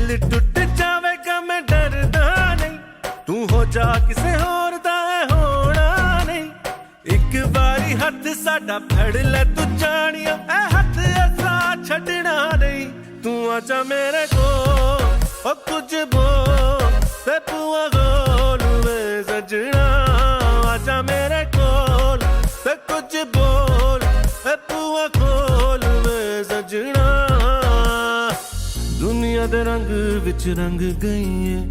दिल टूट जावेगा मैं डरदा नहीं तू हो जा किसे होर दा होना नहीं एक बारी हथ साडा फड़ ले तू जानिया ए हथ ऐसा छड़ना नहीं तू आजा मेरे को ओ कुछ बोल ते बुआ खोल वे सजना आजा मेरे कोल ते कुछ बोल ते बुआ खोल वे सजना दुनिया दे रंग विच रंग गई है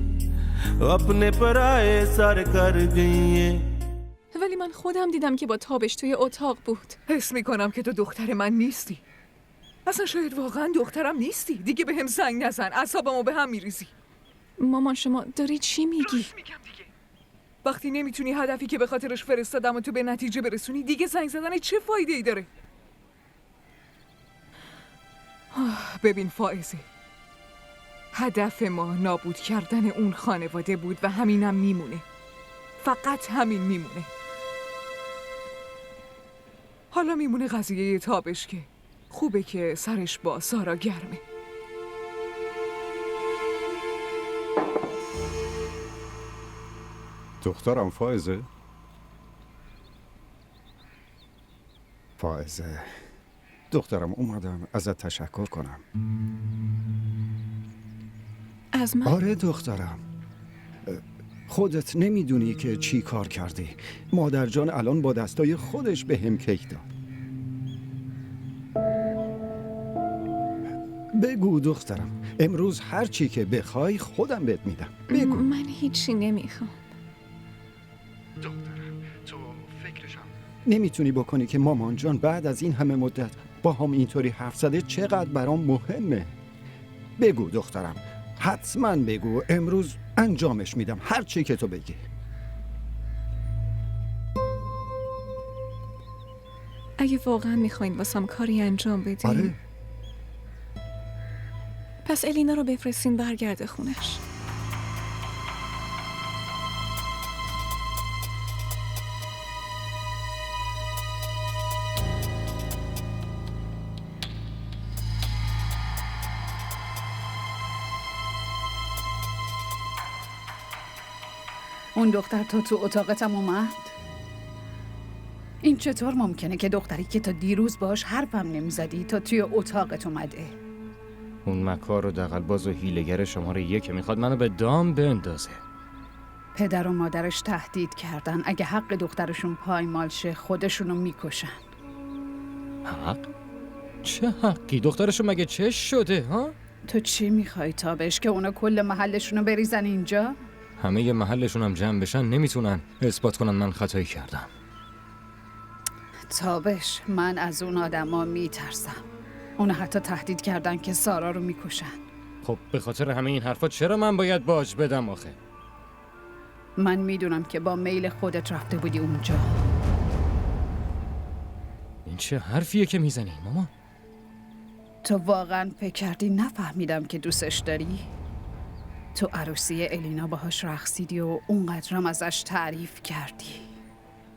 अपने पराये सर कर गई है. ولی من خودم دیدم که با تابش توی اتاق بود. حس میکنم که تو دختر من نیستی. اصلا شاید واقعا دخترم نیستی. دیگه به هم زنگ نزن. اعصابمو به هم میریزی. مامان شما داری چی میگی؟ وقتی نمیتونی هدفی که به خاطرش فرستادم و تو به نتیجه برسونی دیگه زنگ زدن چه فایده ای داره؟ ببین فائزه، هدف ما نابود کردن اون خانواده بود و همینم میمونه. فقط همین میمونه. حالا میمونه قضیه تابش که خوبه که سرش با سارا گرمه. دخترم فائزه؟ فائزه دخترم اومدم ازت تشکر کنم. از من؟ آره دخترم، خودت نمیدونی که چی کار کردی. مادر جان الان با دستای خودش به هم کیک داد. بگو دخترم، امروز هر چی که بخوای خودم بهت میدم. بگو. من هیچی نمیخوام. دخترم تو فکرشم نمیتونی بکنی که مامان جان بعد از این همه مدت با هم اینطوری حرف زده چقدر برام مهمه. بگو دخترم، حتما بگو. امروز انجامش میدم هر چی که تو بگی. اگه واقعا میخواین واسم کاری انجام بدین آره پس الینا رو بفرستین برگرده خونش. اون دختر تو اتاقتم اومد؟ این چطور ممکنه که دختری که تا دیروز باش حرفم نمیزدی تا توی اتاقت اومده؟ اون مکار و دغل‌باز و حیله‌گر شماره 1 میخواد منو به دام بندازه. پدر و مادرش تهدید کردن اگه حق دخترشون پایمال شه خودشونو میکشن. حق؟ چه حقی؟ دخترشون مگه چش شده ها؟ تو چی میخوای تابش که اونا کل محلشونو بریزن اینجا؟ همه ی محلشون هم جمع بشن نمیتونن اثبات کنن من خطایی کردم. تابش، من از اون آدما میترسم. اونا حتی تهدید کردن که سارا رو میکشن. خب به خاطر همه این حرفا چرا من باید باج بدم آخه؟ من میدونم که با میل خودت رفته بودی اونجا. این چه حرفیه که میزنی مامان؟ تو واقعا فکر کردی نفهمیدم که دوستش داری؟ تو عروسی الینا باهاش رقصیدی و اونقدرم ازش تعریف کردی.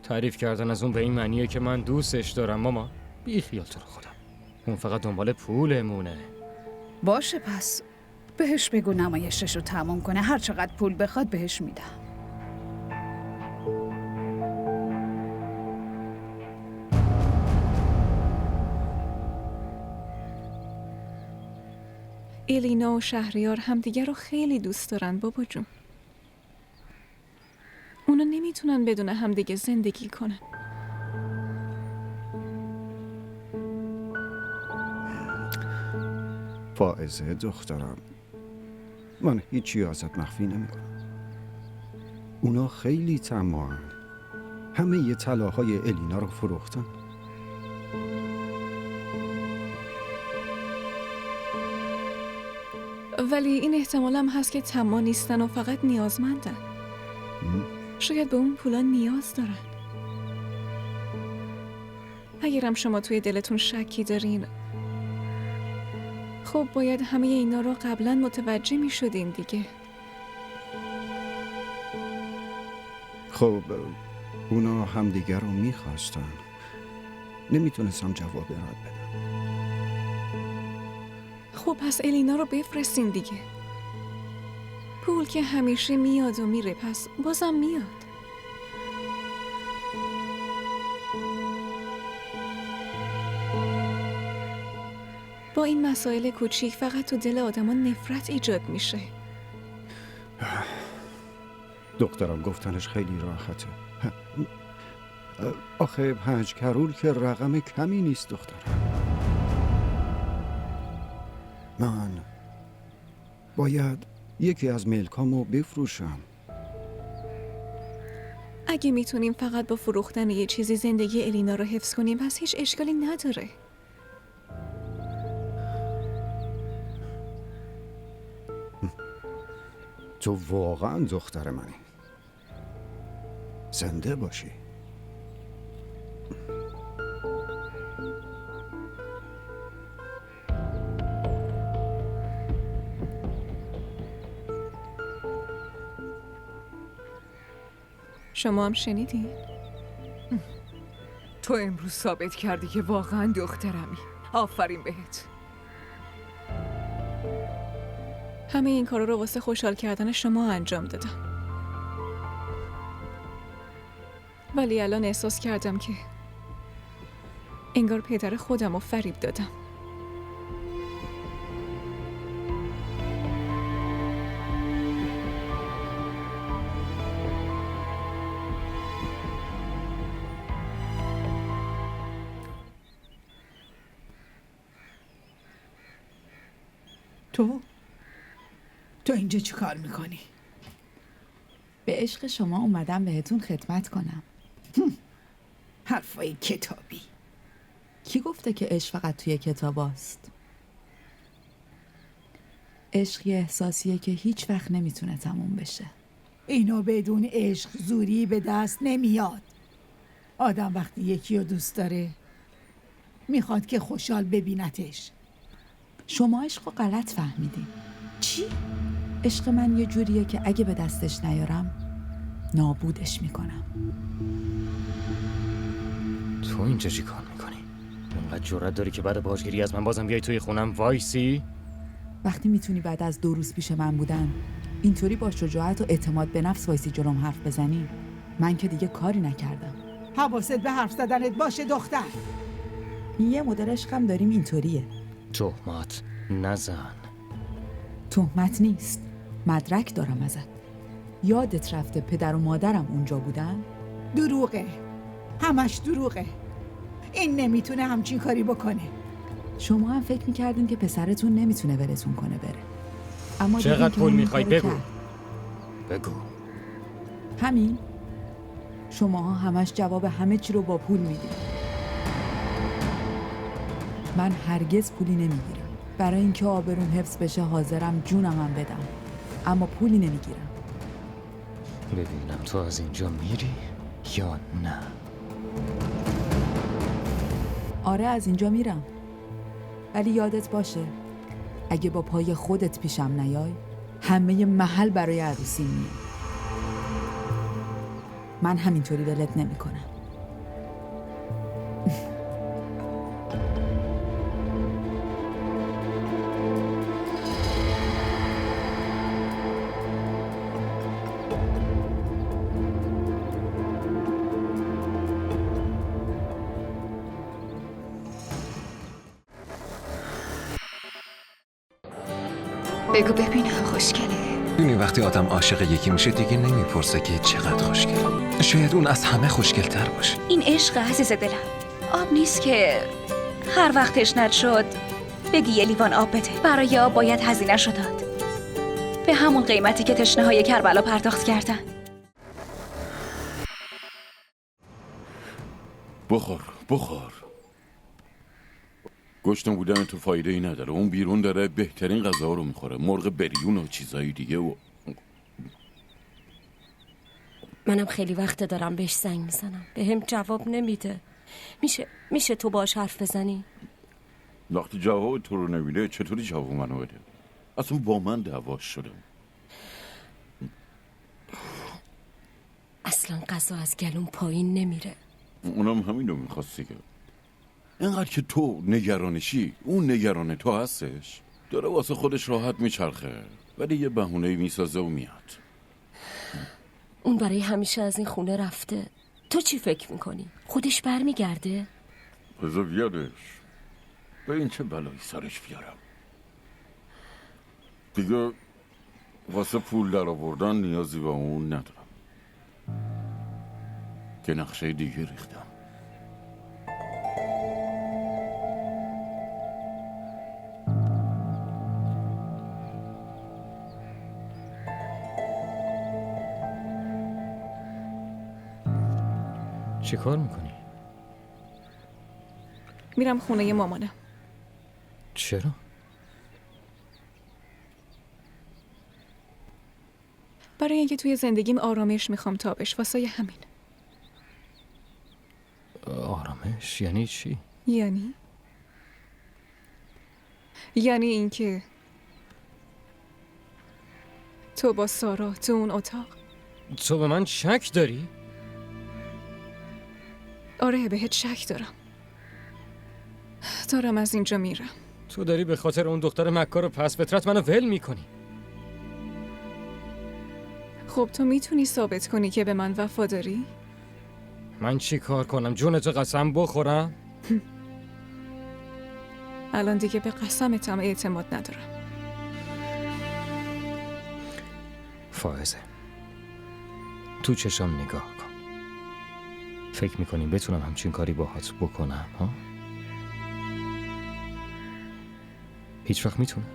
تعریف کردن از اون به این معنیه که من دوستش دارم ماما؟ بی خیال تو رو خودم، اون فقط دنبال پولمونه. باشه پس بهش بگو نمایشش رو تموم کنه، هر چقدر پول بخواد بهش میدم. الینا و شهریار همدیگر رو خیلی دوست دارن بابا جون. اونا نمیتونن بدون همدیگه زندگی کنن. فائزه دخترم، من هیچی ازت مخفی نمیکنم. اونا خیلی طماعن. همه ی طلاهای الینا رو فروختن. ولی این احتمال هم هست که طماع نیستن و فقط نیازمندن. شاید به اون پولا نیاز دارن. اگرم شما توی دلتون شکی دارین خب باید همه اینا رو قبلا متوجه می شدین دیگه. خب اونا همدیگر رو میخواستن. نمیتونستم جواب رد بدم. خب پس الینا رو بفرستین دیگه. پول که همیشه میاد و میره، پس بازم میاد. با این مسائل کوچیک فقط تو دل آدمان نفرت ایجاد میشه. دخترم گفتنش خیلی راحته. آخه 5 کرول که رقم کمی نیست دخترم. من باید یکی از ملکامو بفروشم. اگه میتونیم فقط با فروختن یه چیزی زندگی الینا رو حفظ کنیم، پس هیچ اشکالی نداره. تو واقعا دختر منی. زنده باشی. شما هم شنیدی؟ تو امروز ثابت کردی که واقعا دخترمی. آفرین بهت. همه این کارا رو واسه خوشحال کردن شما انجام دادم. ولی الان احساس کردم که انگار پدر خودم رو فریب دادم. تو اینجا چی کار میکنی؟ به عشق شما اومدم بهتون خدمت کنم. حرفای کتابی. کی گفته که عشق فقط توی کتاب هست؟ عشق یه احساسیه که هیچ وقت نمیتونه تموم بشه. اینو بدون عشق زوری به دست نمیاد. آدم وقتی یکی رو دوست داره میخواد که خوشحال ببینتش. شما عشق رو غلط فهمیدین. چی؟ عشق من یه جوریه که اگه به دستش نیارم نابودش میکنم. تو اینجا چی کار میکنی؟ اینقدر جرأت داری که بعد باجگیری از من بازم بیای توی خونم وایسی؟ وقتی میتونی بعد از 2 روز پیش من بودن اینطوری با شجاعت و اعتماد به نفس وایسی جلوم حرف بزنی، من که دیگه کاری نکردم. حواست به حرف زدنت باشه دختر. یه مدل عشقم داریم اینطوریه. تهمت نزن. تهمت نیست، مدرک دارم ازت. یادت رفته پدر و مادرم اونجا بودن؟ دروغه، همش دروغه. این نمیتونه همچین کاری بکنه. شما هم فکر میکردین که پسرتون نمیتونه ولتون کنه بره، اما چقدر پول میخوای بگو؟ بگو. همین؟ شماها همش جواب همه چی رو با پول میدید. من هرگز پولی نمیگیرم. برای اینکه آبروم حفظ بشه حاضرم جونمم بدم، اما پولی نمیگیرم. ببینم تو از اینجا میری یا نه؟ آره از اینجا میرم، ولی یادت باشه اگه با پای خودت پیشم نیای همه محل برای عروسی میاد. من همینطوری ولت نمیکنم. بگو ببینم خوشگله. می‌دونی وقتی آدم عاشق یکی میشه دیگه نمیپرسه که چقدر خوشگله. شاید اون از همه خوشگل‌تر باشه. این عشق عزیز دلم. آب نیست که هر وقت تشنت شد بگی یه لیوان آب بده. برای آب باید هزینه‌شو داد، به همون قیمتی که تشنه‌های کربلا پرداخت کردن. بخور. گشتم بودن تو فایده ای نداره. اون بیرون داره بهترین غذا رو میخوره، مرغ بریون و چیزایی دیگه. و منم خیلی وقت دارم بهش زنگ میزنم، به هم جواب نمیده. میشه تو باش حرف بزنی؟ وقتی جواب تو رو نمیده چطوری جواب منو بده؟ اصلا با من دعواش شده. اصلا غذا از گلوم پایین نمیره. اونم همینو میخواست دیگه. اینقدر که تو نگرانشی اون نگران تو هستش. داره واسه خودش راحت میچرخه. ولی یه بهونه میسازه و میاد. اون برای همیشه از این خونه رفته. تو چی فکر میکنی؟ خودش برمیگرده؟ بذار بیادش. به این چه بلایی سرش بیارم. دیگه واسه پول در آوردن نیازی به اون ندارم که نقشه دیگه ریختم. چی کار میکنی؟ میرم خونه مامانم. چرا؟ برای اینکه توی زندگیم آرامش میخوام تابش، واسه همین. آرامش یعنی چی؟ یعنی اینکه تو با سارا تو اون اتاق. تو به من شک داری؟ آره بهت شک دارم از اینجا میرم. تو داری به خاطر اون دختر مکار و پس فطرت منو ول میکنی. خب تو میتونی ثابت کنی که به من وفاداری؟ من چی کار کنم؟ جونتو قسم بخورم؟ الان دیگه به قسمتم اعتماد ندارم. فائزه، تو چشام نگاه کن. فکر میکنی بتونم همچین کاری باهات بکنم ها؟ هیچ وقت میتونم؟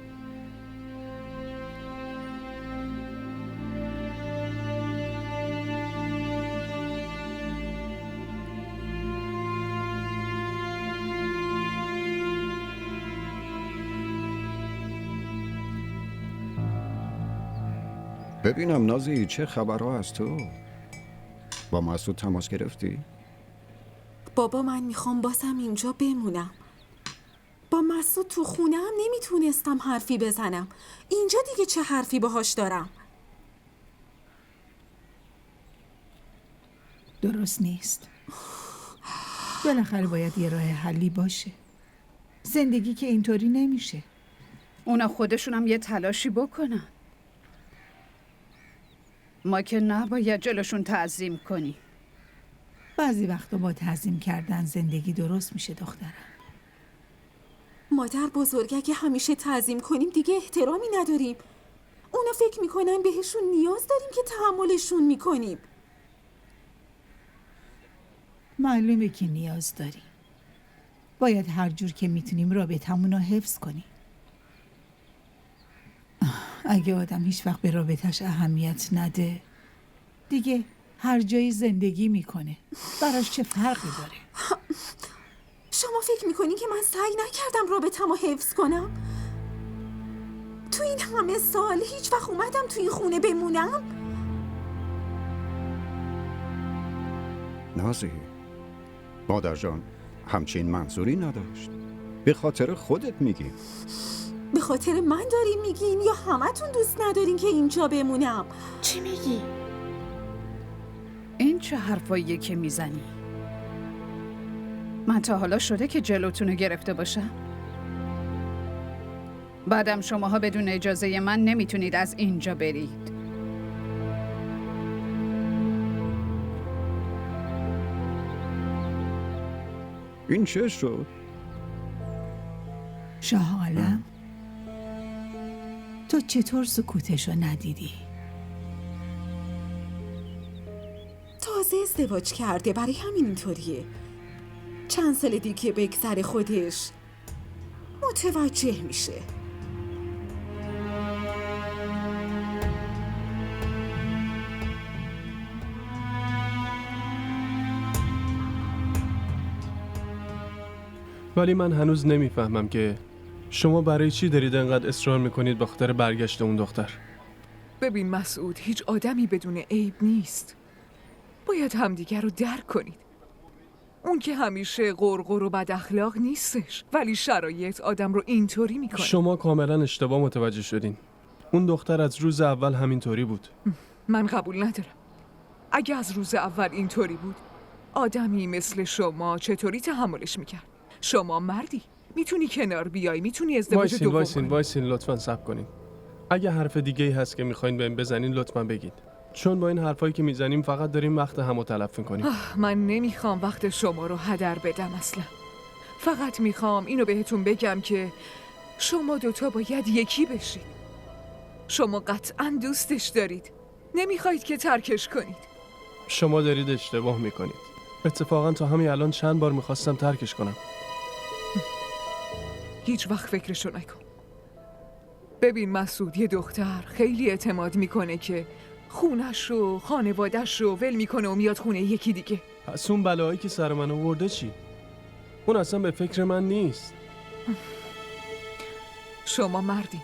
ببینم نازی چه خبرها از تو؟ با مسعود تماس گرفتی؟ بابا من میخوام بازم اینجا بمونم. با مسعود تو خونه هم نمیتونستم حرفی بزنم. اینجا دیگه چه حرفی باهاش دارم؟ درست نیست. بالاخره باید یه راه حلی باشه. زندگی که اینطوری نمیشه. اونا خودشون هم یه تلاشی بکنن. ما که نباید جلوشون تعظیم کنی. بعضی وقتا با تعظیم کردن زندگی درست میشه دخترم. مادر بزرگ اگه همیشه تعظیم کنیم دیگه احترامی نداریم. اونا فکر میکنن بهشون نیاز داریم که تحملشون میکنیم. معلومه که نیاز داریم. باید هر جور که میتونیم رابطمون رو حفظ کنیم. اگه آدم هیچ وقت به رابطش اهمیت نده دیگه هر جایی زندگی میکنه. براش چه فرقی داره؟ شما فکر میکنین که من سعی نکردم رابطمو حفظ کنم؟ تو این همه سال هیچ وقت اومدم تو این خونه بمونم؟ نازی، مادر جان همچین منظوری نداشت. به خاطر خودت میگی. به خاطر من دارین میگین یا همتون دوست ندارین که اینجا بمونم؟ چی میگی؟ این چه حرفاییه که میزنی؟ من تا حالا شده که جلوتونو گرفته باشم؟ بعدم شماها بدون اجازه من نمیتونید از اینجا برید. این چه شد؟ شاه عالم، تو چطور سکوتشو ندیدی؟ تازه ازدواج کرده، برای همین اینطوریه. چند سال دیگه بگذره خودش متوجه میشه. ولی من هنوز نمیفهمم که شما برای چی دارید انقدر اصرار میکنید به خاطر برگشت اون دختر؟ ببین مسعود، هیچ آدمی بدون عیب نیست. باید همدیگر رو درک کنید. اون که همیشه غرغر و بد اخلاق نیستش، ولی شرایط آدم رو اینطوری میکنه. شما کاملا اشتباه متوجه شدین. اون دختر از روز اول همینطوری بود. من قبول ندارم. اگه از روز اول اینطوری بود، آدمی مثل شما چطوری تحملش میکرد؟ شما مردی، میتونی کنار بیای، میتونی ازدواج دوم کنی. وایسین لطفاً صبر کنین. اگه حرف دیگه ای هست که میخواین بهم بزنین لطفا بگید، چون با این حرفایی که میزنیم فقط داریم وقت همو تلف میکنیم. من نمیخوام وقت شما رو هدر بدم اصلا. فقط میخوام اینو بهتون بگم که شما دوتا باید یکی بشید. شما قطعا دوستش دارید، نمیخواید که ترکش کنید. شما دارید اشتباه میکنید. اتفاقا تا همین الان چند بار میخواستم ترکش کنم. هیچ وقت فکرشو نکن. ببین مسعود، یه دختر خیلی اعتماد میکنه که خونش و خانوادش رو ول میکنه و میاد خونه یکی دیگه. پس اون بلایی که سر من آورده چی؟ اون اصلا به فکر من نیست. شما مردین،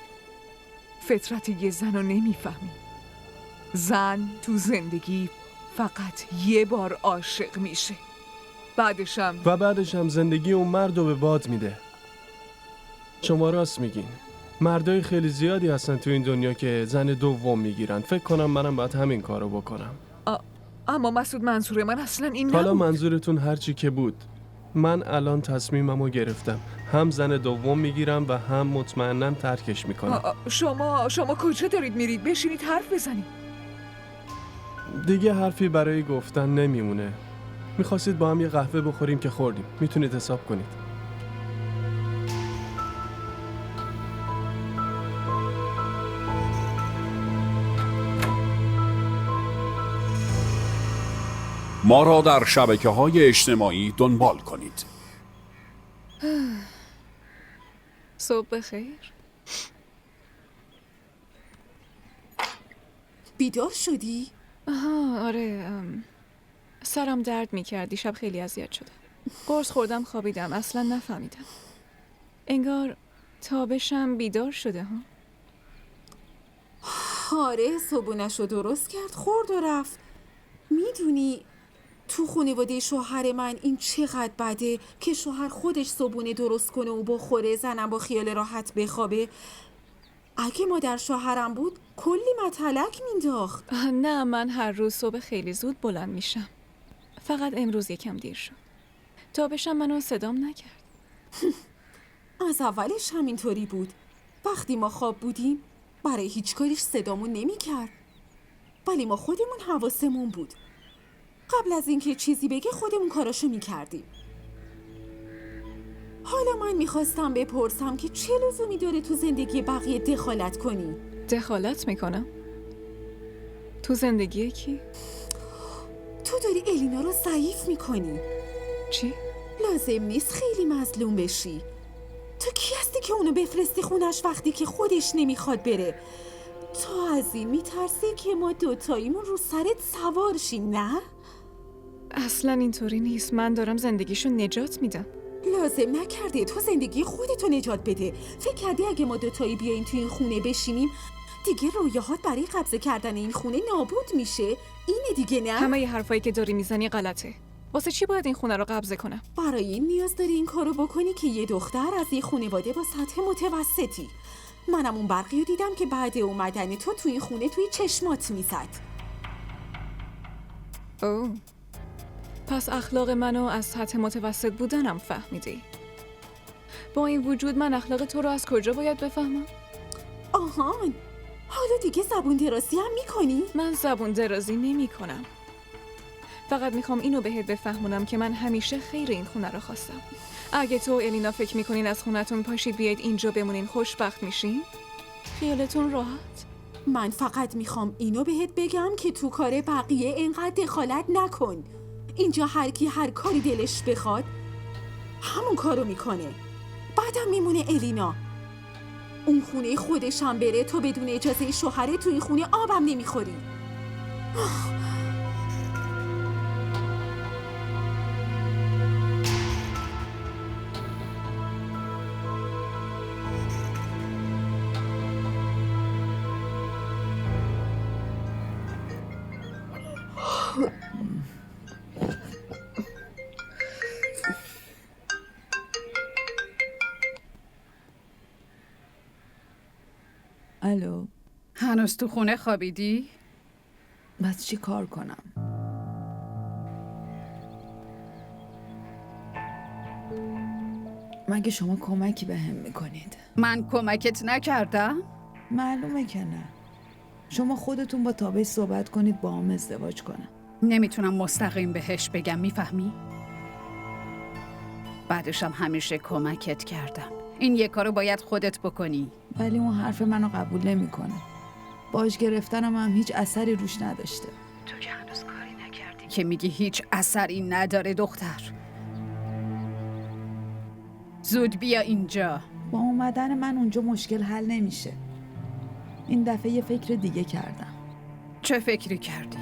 فطرت یه زن رو نمیفهمی. زن تو زندگی فقط یه بار عاشق میشه، بعدش هم زندگی اون مرد رو به باد میده. شما راست میگین، مردای خیلی زیادی هستن تو این دنیا که زن دوم میگیرن. فکر کنم منم باید همین کارو بکنم. اما مسعود، منظور من اصلا این نبود. حالا منظورتون هرچی که بود، من الان تصمیممو گرفتم. هم زن دوم میگیرم و هم مطمئنم ترکش میکنم. شما کجا دارید میرید؟ بشینید حرف بزنید. دیگه حرفی برای گفتن نمیمونه. میخواستید با هم یه قهوه بخوریم که خوردیم. میتونید حساب کنید. ما را در شبکه‌های اجتماعی دنبال کنید. صبح بخیر. بیدار شدی؟ آره، سرم درد میکرد. دیشب خیلی اذیت شدم. قرص خوردم خوابیدم، اصلا نفهمیدم. انگار تابشم بیدار شده ها. آره، صبحونش رو درست کرد، خورد و رفت. میدونی تو خانواده شوهر من این چقدر بده که شوهر خودش صبحونه درست کنه و بخوره، زنم با خیال راحت بخوابه. اگه مادر شوهرم بود کلی متلک مینداخت. نه، من هر روز صبح خیلی زود بلند میشم. فقط امروز یکم دیر شد. تابشم منو صدام نکرد. از اولش همینطوری بود. وقتی ما خواب بودیم برای هیچ کاریش صدامون نمیکرد. ولی ما خودمون حواسمون بود. قبل از اینکه چیزی بگه خودمون کاراشو میکردیم. حالا من میخواستم بپرسم که چه لزومی داره تو زندگی بقیه دخالت کنی؟ دخالت میکنم؟ تو زندگی کی؟ تو داری الینا رو ضعیف میکنی. چی؟ لازم نیست خیلی مظلوم بشی. تو کی هستی که اونو بفرستی خونش وقتی که خودش نمیخواد بره؟ تو از این میترسی که ما دوتاییمون رو سرت سوار شیم، نه؟ اصلا اینطوری نیست. من دارم زندگیشو نجات میدم. لازم نکرده تو زندگی خودتو نجات بده. فکر کردی اگه ما دوتایی بیاییم تو این خونه بشینیم دیگه رویاهات برای قبضه کردن این خونه نابود میشه؟ اینه دیگه، نه؟ همه ی حرفایی که داری میزنی غلطه. واسه چی باید این خونه رو قبضه کنم؟ برای این نیاز داری این کارو بکنی که یه دختر از یه خانواده با سطح متوسطی. منم اون برقی رو دیدم که بعد اومدن تو این خونه توی چشمات میزد. اوه، پس اخلاق منو از سطح متوسط بودنم فهمیدی؟ با این وجود من اخلاق تو رو از کجا باید بفهمم؟ آهان، حالا دیگه زبون درازی هم میکنی؟ من زبون درازی نمی کنم. فقط میخوام اینو بهت بفهمونم که من همیشه خیر این خونه رو خواستم. اگه تو و الینا فکر میکنین از خونتون پاشید بیاید اینجا بمونین خوشبخت میشین، خیالتون راحت. من فقط میخوام اینو بهت بگم که تو کار بقیه اینقدر دخالت نکن. اینجا هر کی هر کاری دلش بخواد همون کارو میکنه. بعدم میمونه الینا. اون خونه خودش هم بره، تو بدون اجازه شوهره تو این خونه آبم نمیخوری. الو، هنوز تو خونه خوابیدی؟ بس چی کار کنم؟ مگه شما کمکی به هم میکنید؟ من کمکت نکردم؟ معلومه که نه. شما خودتون با تابش صحبت کنید با هم ازدواج کنم. نمیتونم مستقیم بهش بگم، میفهمی؟ بعدشم همیشه کمکت کردم. این یک کارو باید خودت بکنی. ولی اون حرف منو قبول نمیکنه. باج گرفتنم هم هیچ اثری روش نداشته. تو که هنوز کاری نکردی که میگی هیچ اثری نداره دختر. زود بیا اینجا. با اومدن من اونجا مشکل حل نمیشه. این دفعه یه فکر دیگه کردم. چه فکری کردی؟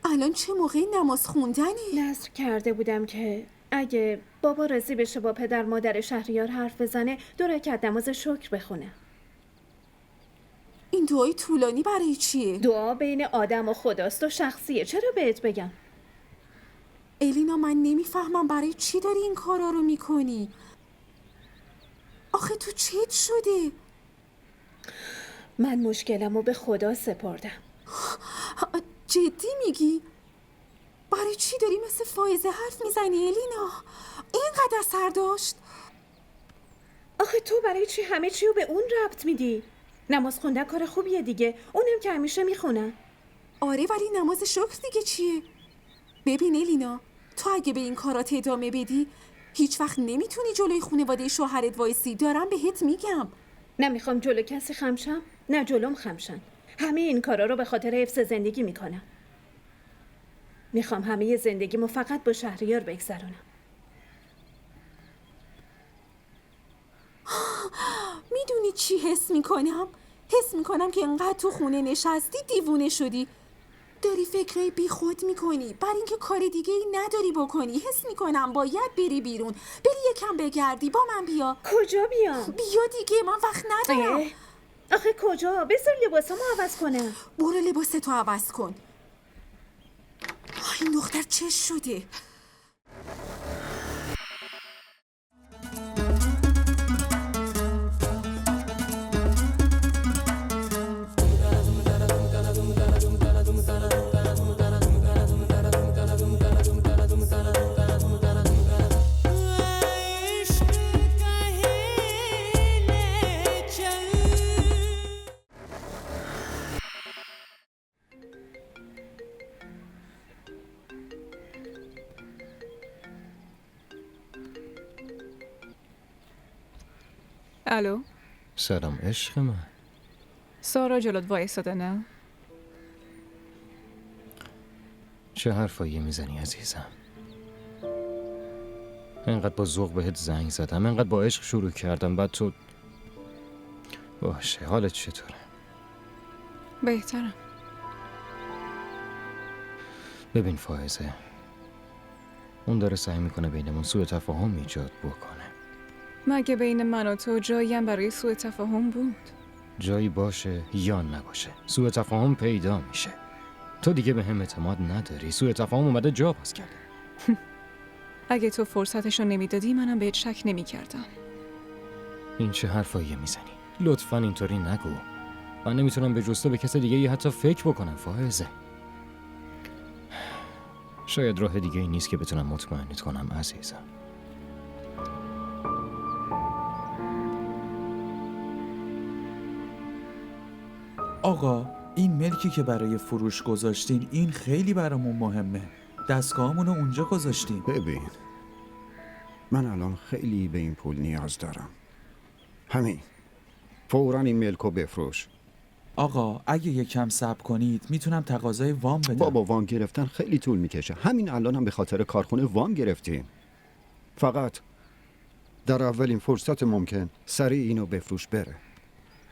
الان چه موقع نماز خوندنی؟ نذر کرده بودم که اگه بابا راضی بشه با پدر مادر شهریار حرف بزنه 2 رکعت نماز شکر بخونه. این دعای طولانی برای چیه؟ دعا بین آدم و خداست و شخصیه. چرا بهت بگم؟ الینا من نمیفهمم برای چی داری این کارا رو میکنی؟ آخه تو چیت شده؟ من مشکلمو به خدا سپردم. جدی میگی؟ برای چی داری مثل فائزه حرف میزنی الینا؟ اینقدر اثر داشت؟ آخه تو برای چی همه چی رو به اون ربط میدی؟ نماز خوندن کار خوبیه دیگه، اونم که همیشه میخونن. آره ولی نماز شکر دیگه چیه؟ ببین الینا، تو اگه به این کارات ادامه بدی هیچ وقت نمیتونی جلوی خانواده شوهرت وایسی. دارم بهت میگم. نمیخوام جلو کسی خمشم، نه جلوم خمشن. همه این کارا رو به خاطر حفظ زندگی میکنم. میخوام همه زندگیمو فقط با شهریار بگذرونم. میدونی چی حس میکنم؟ حس میکنم که انقدر تو خونه نشستی دیوونه شدی. داری فکرای بی خود میکنی بر اینکه کار دیگه ای نداری بکنی. حس میکنم باید بری بیرون، بری یکم بگردی. با من بیا. کجا بیام؟ بیا دیگه، من وقت ندارم. آخه کجا؟ بذار لباسامو عوض کنم. برو لباستو عوض کن. این دختر چه شده؟ الو. سلام عشق من. سارا جلوت وایساده نه؟ چه حرفایی میزنی عزیزم؟ اینقدر با ذوق بهت زنگ زدم، اینقدر با عشق شروع کردم، بعد تو... باشه، حالت چطوره؟ بهترم. ببین فائزه، اون داره سعی میکنه بینمون سوء تفاهم ایجاد بکنه. مگه بین من و تو جایی هم برای سوء تفاهم بود؟ جایی باشه یا نباشه، سوء تفاهم پیدا میشه. تو دیگه به هم اعتماد نداری، سوء تفاهم اومده جا باز کرده. اگه تو فرصتشو نمیدادی منم بهت شک نمیکردم. این چه حرفایی میزنی؟ لطفاً اینطوری نگو. من نمیتونم به جز تو به کس دیگه حتی فکر بکنم فائزه. شاید راه دیگه ای نیست که بتونم مطمئنت کنم عزیزم. آقا این ملکی که برای فروش گذاشتین این خیلی برامون مهمه. دستگاهمونو اونجا گذاشتیم. ببین، من الان خیلی به این پول نیاز دارم. همین فوراً این ملکو بفروش. آقا اگه یکم صبر کنید میتونم تقاضای وام بدم. بابا وام گرفتن خیلی طول میکشه. همین الان هم به خاطر کارخونه وام گرفتیم. فقط در اولین فرصت ممکن سریع اینو بفروش بره.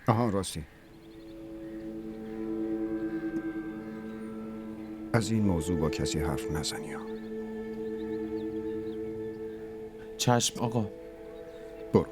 آها راستی، از این موضوع با کسی حرف نزنی ها. چشم آقا. برو.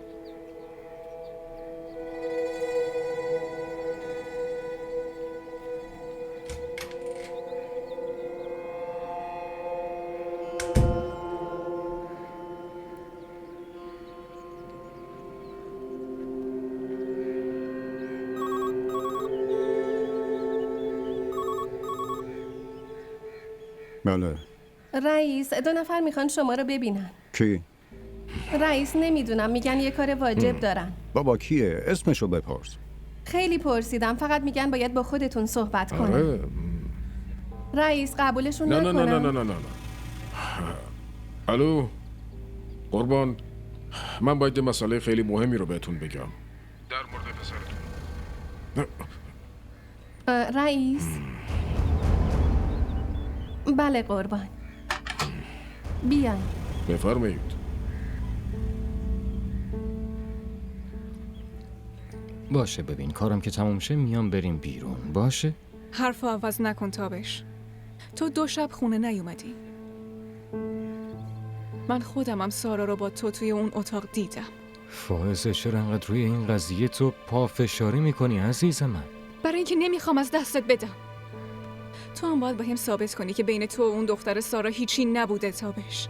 بله. رئیس 2 نفر میخوان شما رو ببینن. کی؟ رئیس نمیدونم، میگن یه کار واجب دارن. بابا کیه؟ اسمشو بپرس. خیلی پرسیدم، فقط میگن باید با خودتون صحبت کنن. آره. رئیس قبولشون نه نکنم. نه نه نه نه نه. الو قربان، من باید یه مسئله خیلی مهمی رو بهتون بگم در مورد پسرتون. رئیس بله قربان، بیاین. بفرمایید. باشه ببین، کارم که تموم شه میام بریم بیرون. باشه؟ حرف عوض نکن تابش. تو 2 شب خونه نیومدی. من خودمم سارا رو با تو توی اون اتاق دیدم. فائزه چرا انقدر روی این قضیه تو پافشاری میکنی عزیز من؟ برای اینکه نمیخوام از دستت بدم. تو هم باید به هم ثابت کنی که بین تو و اون دختر سارا هیچی نبوده تابش.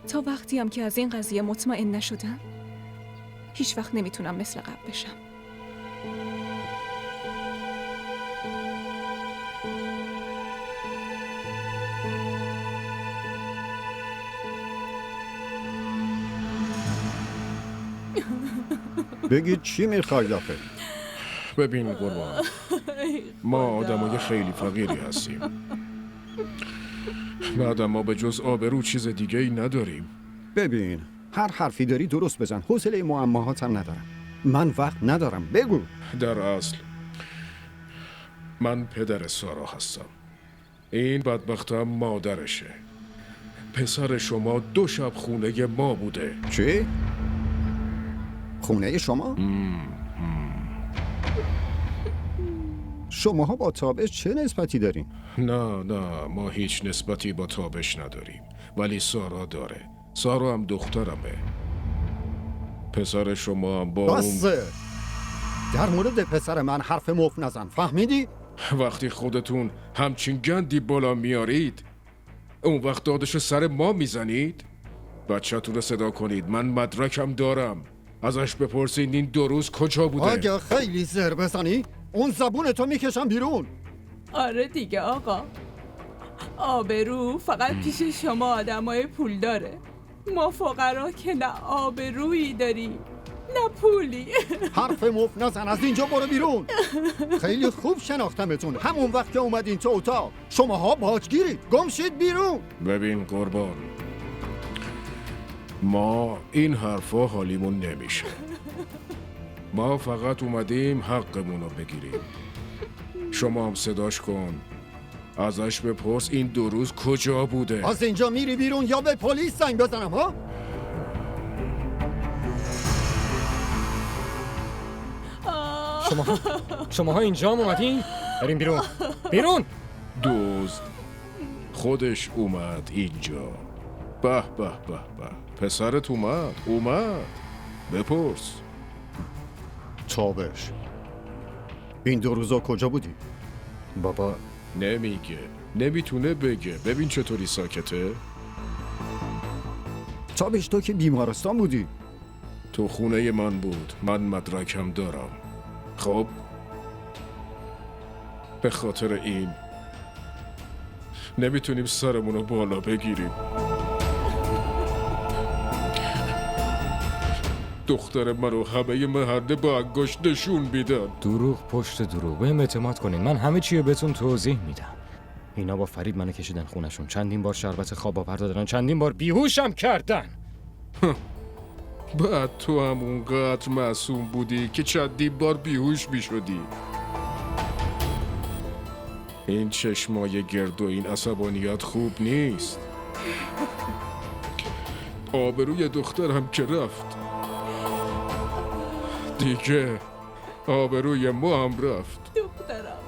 تا وقتی هم که از این قضیه مطمئن نشدم هیچ وقت نمیتونم مثل قبل بشم. بگید چی میخواید آخه؟ ببین قربان، ما آدمای خیلی فقیری هستیم. بعد ما به جز آبرو چیز دیگه ای نداریم. ببین، هر حرفی داری درست بزن. حوصله معماهاتم ندارم. من وقت ندارم. بگو. در اصل من پدر سارا هستم. این بدبختم مادرشه. پسر شما 2 شب خونه ما بوده. چی؟ خونه شما؟ شماها با تابش چه نسبتی دارین؟ نه ما هیچ نسبتی با تابش نداریم، ولی سارا داره. سارا هم دخترمه. پسر شما هم با بسه! در مورد پسر من حرف مفت نزن، فهمیدی؟ وقتی خودتون همچین گندی بالا میارید اون وقت دادش سر ما میزنید. بچه‌تون رو صدا کنید، من مدرکم دارم. ازش بپرسید این 2 روز کجا بوده. اگه خیلی زر بزنی اون زبونتو میکشم بیرون. آره دیگه آقا، آبرو فقط پیش شما آدمای پول داره. ما فقرا که نه آبرویی داریم نه پولی. حرف مفت نزن، از اینجا برو بیرون. خیلی خوب شناختمتون. همون وقت که اومدین تو اتاق شماها باجگیرید. گم شید بیرون. ببین قربان، ما این حرفا حالیمون نمیشه. ما فقط اومدیم حقمون رو بگیریم. شما هم صداش کن، ازش بپرس این 2 روز کجا بوده. از اینجا میری بیرون یا به پلیس زنگ بزنم ها؟ شماها اینجا هم اومدین؟ بریم بیرون. بیرون. دزد خودش اومد اینجا. به به به به، پسرت اومد. بپرس. تابش، این 2 روزا کجا بودی؟ بابا نمیگه، نمیتونه بگه. ببین چطوری ساکته. تابش تو که بیمارستان بودی. تو خونه من بود، من مدرکم دارم. خب به خاطر این نمیتونیم سرمونو بالا بگیریم. دختر منو همه محله با انگشت نشون میدن. دروغ پشت دروغ. بهم اعتماد کنین، من همه چی بهتون توضیح میدم. اینا با فریب منو کشیدن خونشون، چندین بار شربت خواب آورده دادن، چندین بار بیهوشم کردن. بعد تو هم اونقدر معصوم بودی که چندین بار بیهوش میشدی. این چشمای گرد و این عصبانیت خوب نیست. آبروی دخترم که رفت دیگه، آبروی ما هم رفت. دخترم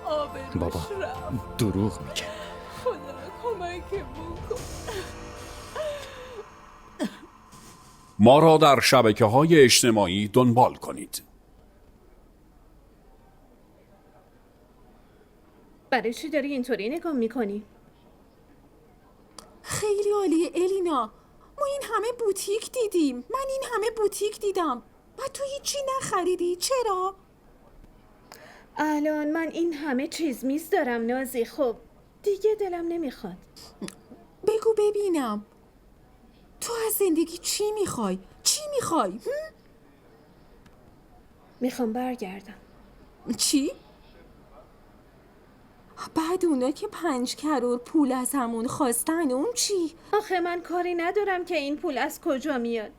آبروش بابا رفت. دروغ میگه. خدا کمکمون کن. ما را در شبکه‌های اجتماعی دنبال کنید. برای چی داری اینطوری نگاه میکنی؟ خیلی عالیه الینا. ما این همه بوتیک دیدیم. من این همه بوتیک دیدم و تو هیچی نخریدی. چرا؟ الان من این همه چیز میز دارم نازی. خب دیگه دلم نمیخواد. بگو ببینم تو از زندگی چی میخوای؟ چی میخوای؟ میخوام برگردم. چی؟ بعد اونا که 5 کرور پول از همون خواستن اون چی؟ آخه من کاری ندارم که این پول از کجا میاد.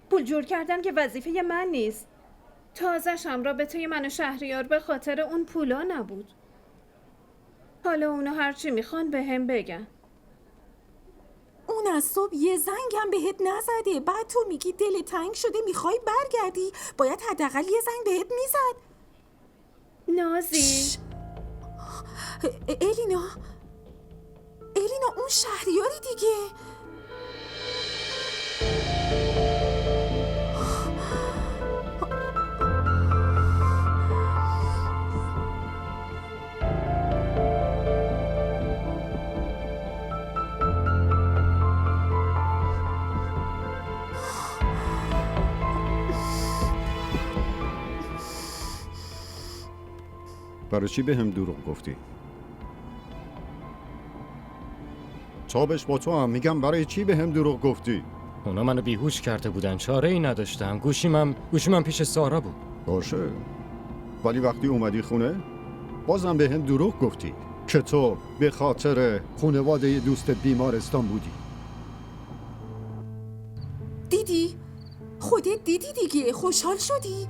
پول جور کردن که وظیفه من نیست. تازه‌شم رابطه من و شهریار به خاطر اون پولا نبود. حالا اونا هرچی میخوان به هم بگن. اون از صبح یه زنگم بهت نزده، بعد تو میگی دل تنگ شده میخوای برگردی. باید حداقل یه زنگ بهت میزد. نازی الینا اون شهریاری دیگه. برای چی به هم دروغ گفتی؟ تابش با تو هم میگم برای چی به هم دروغ گفتی؟ اونا منو بیهوش کرده بودن، چاره ای نداشتم. گوشیم پیش سارا بود. باشه، ولی وقتی اومدی خونه بازم به هم دروغ گفتی که تو به خاطر خانواده دوست بیمارستان بودی. دیدی؟ خودت دیدی دیگه. خوشحال شدی؟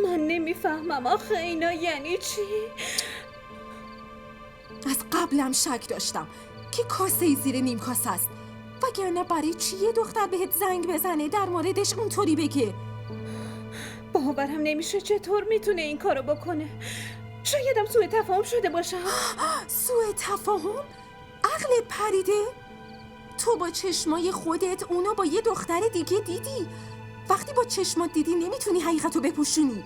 من نمیفهمم آخه اینا یعنی چی؟ از قبلم شک داشتم که کاسه زیر نیم کاسه است، وگرنه برای چی یه دختر بهت زنگ بزنه در موردش اونطوری بگه؟ باورم نمیشه چطور میتونه این کارو بکنه. شایدم سوء تفاهم شده باشه. سوء تفاهم؟ عقلت پریده؟ تو با چشمای خودت اونو با یه دختر دیگه دیدی. وقتی با چشمات دیدی نمیتونی حقیقتو بپوشونی.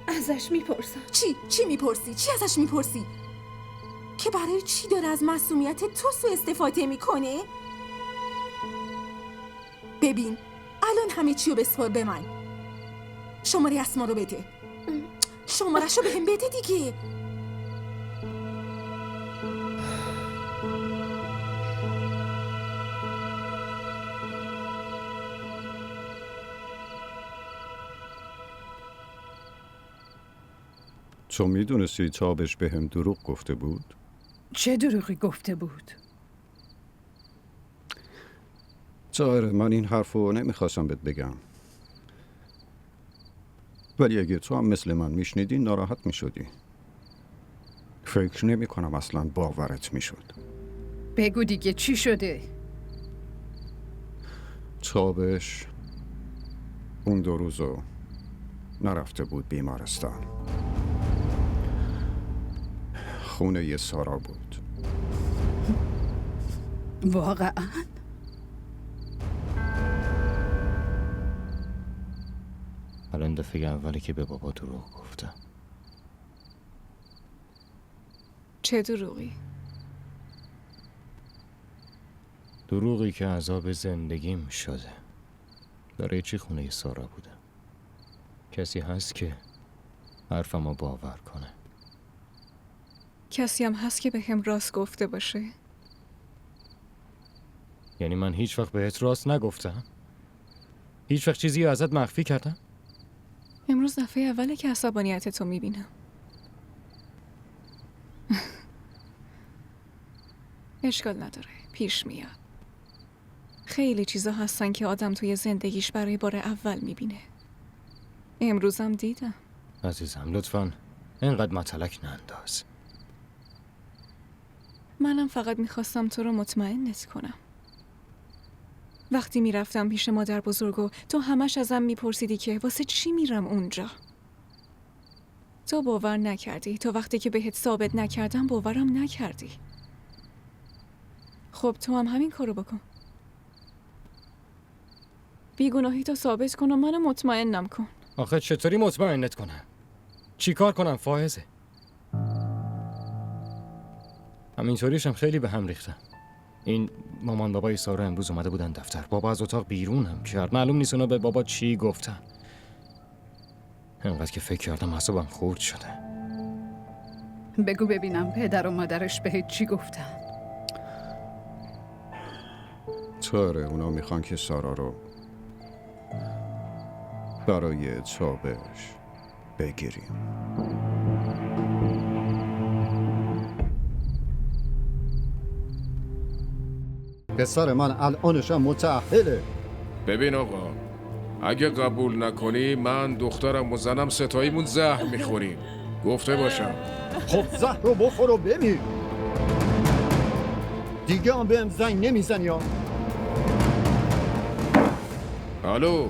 ازش میپرسم. چی میپرسی؟ چی ازش میپرسی؟ که برای چی داره از معصومیت تو سوء استفاده میکنه؟ ببین الان همه چیو بسپار به من. شماره اسما رو بده. شمارش رو بهم بده دیگه. تو میدونستی تابش به هم دروغ گفته بود؟ چه دروغی گفته بود؟ ظاهره من این حرفو نمیخواستم بهت بگم، ولی اگه تو هم مثل من میشنیدی ناراحت میشدی. فکر نمی کنم اصلا باورت میشد. بگو دیگه چی شده؟ تابش اون 2 روزو نرفته بود بیمارستان. خونه یه سارا بود. واقعا؟ الان دفعه اولی که به بابا دروغ گفتم. چه دروغی؟ دروغی که عذاب زندگیم شده. برای چی خونه سارا بودم؟ کسی هست که حرفمو باور کنه؟ کسی هم هست که به هم راست گفته باشه؟ یعنی من هیچ وقت بهت راست نگفتم؟ هیچ وقت چیزی رو ازت مخفی کردم؟ امروز دفعه اوله که عصبانیت تو میبینم. اشکال نداره، پیش میاد. خیلی چیزا هستن که آدم توی زندگیش برای بار اول میبینه. امروزم دیدم. عزیزم لطفاً اینقدر متلک ننداز. منم فقط میخواستم تو رو مطمئنت کنم. وقتی میرفتم پیش مادر بزرگو تو همش ازم میپرسیدی که واسه چی میرم اونجا. تو باور نکردی. تو وقتی که بهت ثابت نکردم باورم نکردی. خب تو هم همین کارو بکن. بیگناهی تو ثابت کن و منو مطمئنم کن. آخه چطوری مطمئنت کنم؟ چی کار کنم فائزه؟ همینطوریشم خیلی به هم ریختم. این مامان بابای سارا امروز اومده بودن دفتر. بابا از اتاق بیرون هم کرد. معلوم نیست اونا به بابا چی گفتن. انقدر که فکر کردم اعصابم خورد شده. بگو ببینم پدر و مادرش بهت چی گفتن؟ طوره اونا میخوان که سارا رو برای تابش بگیریم. پسر من الانشم متأهله. ببین آقا، اگه قبول نکنی من دخترم و زنم ستاییمون زهر میخوریم. گفته باشم. خب زهر رو بخور و بمیر. دیگه هم بهم زنگ نمیزنی یا؟ الو.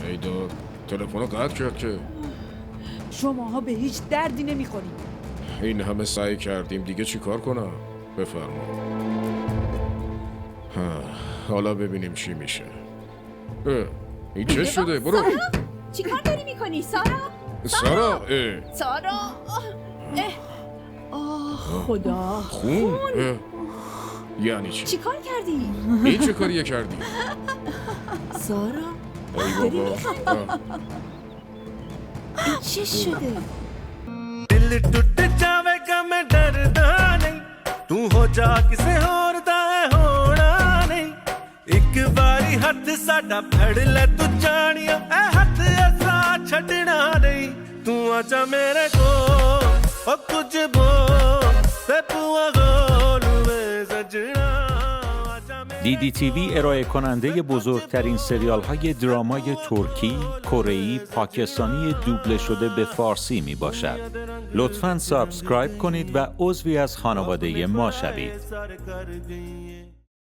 ایدا تلفن رو قطع کرد که. شماها به هیچ دردی نمیخورید. این همه سعی کردیم دیگه چی کار کنم؟ بفرما. حالا ببینیم چی میشه. این چه شده؟ برو. سارا؟ چی کار داری میکنی سارا؟ سارا؟ سارا؟ خدا خون؟ یعنی چی؟ چی کار کردی؟ این چه کاریه کردی؟ سارا؟ ای بابا. این چه شده؟ दिल टूट जावेगा मैं डरदा नहीं तू हो जा किसे होर दा होना नहीं एक बारी हाथ साडा फड़ ले तू जानिया ए हाथ ऐसा छड़ना नहीं तू आजा मेरे को ओ कुछ बोल ते पुआ गोल में सजना DDTV ارائه کننده بزرگترین سریال های درامای ترکی، کره‌ای، پاکستانی دوبله شده به فارسی می باشد. لطفاً سابسکرایب کنید و عضوی از خانواده ما شوید.